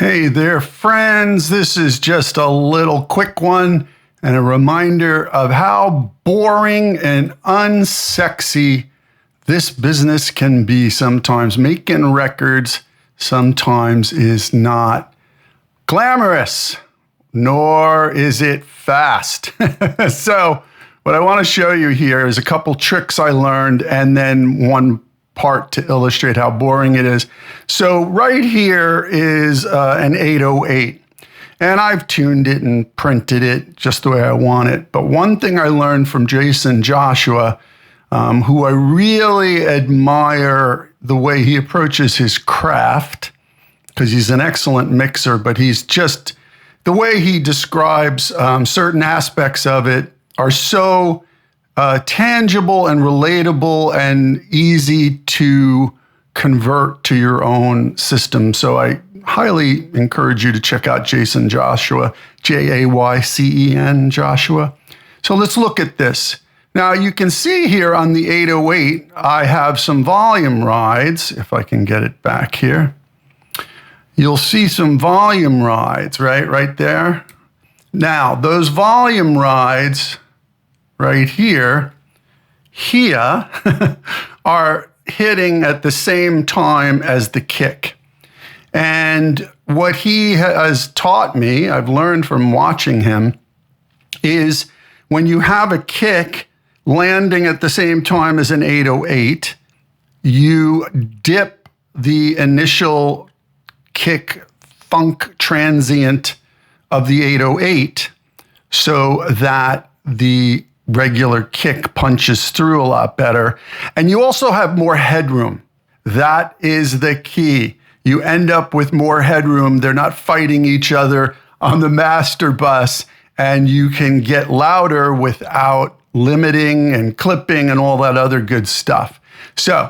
Hey there, friends. This is just a little quick one and a reminder of how boring and unsexy this business can be sometimes. Making records sometimes is not glamorous, nor is it fast. So, what I want to show you here is a couple tricks I learned and then one part to illustrate how boring it is. So right here is an 808, and I've tuned it and printed it just the way I want it. But one thing I learned from Jason Joshua, who I really admire the way he approaches his craft, because he's an excellent mixer, but he's just, the way he describes certain aspects of it are so tangible and relatable and easy to convert to your own system. So I highly encourage you to check out Jason Joshua, Jaycen Joshua. So let's look at this. Now you can see here on the 808, I have some volume rides. If I can get it back here, you'll see some volume rides right there. Now those volume rides right here are hitting at the same time as the kick. And what he has taught me, I've learned from watching him, is when you have a kick landing at the same time as an 808, you dip the initial kick funk transient of the 808 so that the regular kick punches through a lot better. And you also have more headroom. That is the key. You end up with more headroom. They're not fighting each other on the master bus, and you can get louder without limiting and clipping and all that other good stuff. So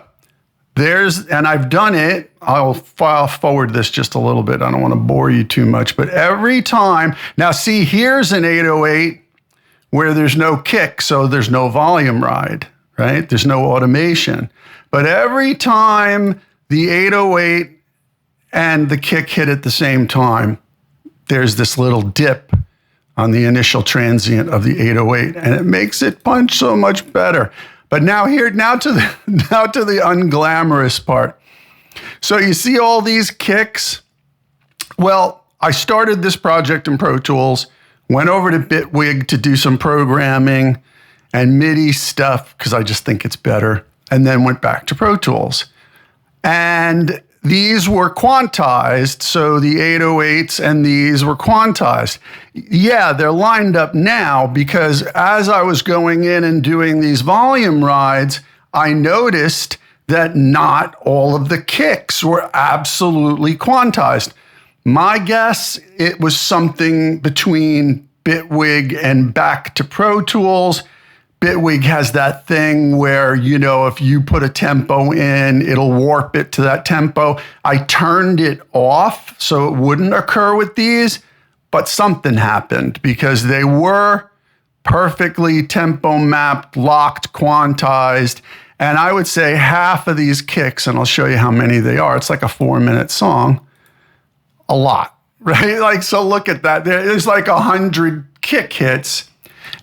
and I've done it. I'll file forward this just a little bit. I don't want to bore you too much, but every time, now see, here's an 808 where there's no kick, so there's no volume ride, right? There's no automation. But every time the 808 and the kick hit at the same time, there's this little dip on the initial transient of the 808, and it makes it punch so much better. But now to the unglamorous part. So you see all these kicks? Well, I started this project in Pro Tools, went over to Bitwig to do some programming and MIDI stuff because I just think it's better, and then went back to Pro Tools. And these were quantized, so the 808s and these were quantized. Yeah, they're lined up now because as I was going in and doing these volume rides, I noticed that not all of the kicks were absolutely quantized. My guess, it was something between Bitwig and back to Pro Tools. Bitwig has that thing where, if you put a tempo in, it'll warp it to that tempo. I turned it off so it wouldn't occur with these, but something happened because they were perfectly tempo mapped, locked, quantized. And I would say half of these kicks, and I'll show you how many they are. It's like a 4-minute song. A lot, right? So look at that. There's like 100 kick hits.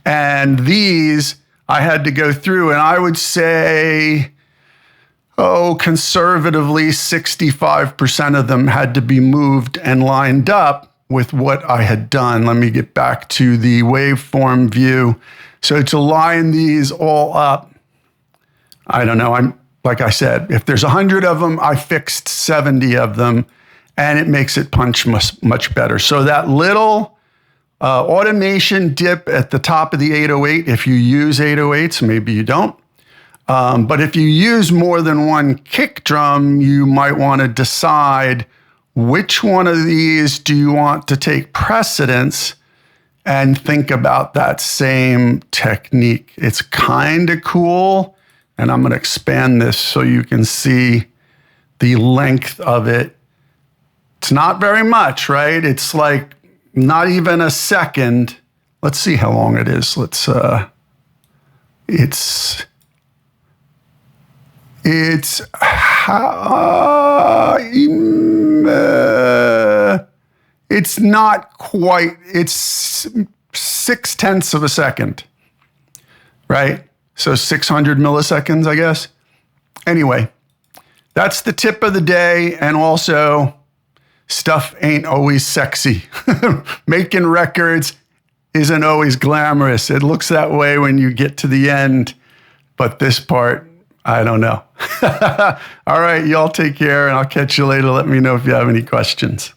And these I had to go through, and I would say, conservatively 65% of them had to be moved and lined up with what I had done. Let me get back to the waveform view. So to line these all up, I don't know. Like I said, if there's 100 of them, I fixed 70 of them, and it makes it punch much better. So that little automation dip at the top of the 808, if you use 808s, maybe you don't. But if you use more than one kick drum, you might want to decide which one of these do you want to take precedence and think about that same technique. It's kind of cool. And I'm going to expand this so you can see the length of it. It's not very much, right? It's like not even a second. Let's see how long it is. It's It's not quite, it's 0.6 of a second, right? So 600 milliseconds, I guess. Anyway, that's the tip of the day. And also, stuff ain't always sexy. Making records isn't always glamorous. It looks that way when you get to the end, but this part, I don't know. All right, y'all take care, and I'll catch you later. Let me know if you have any questions.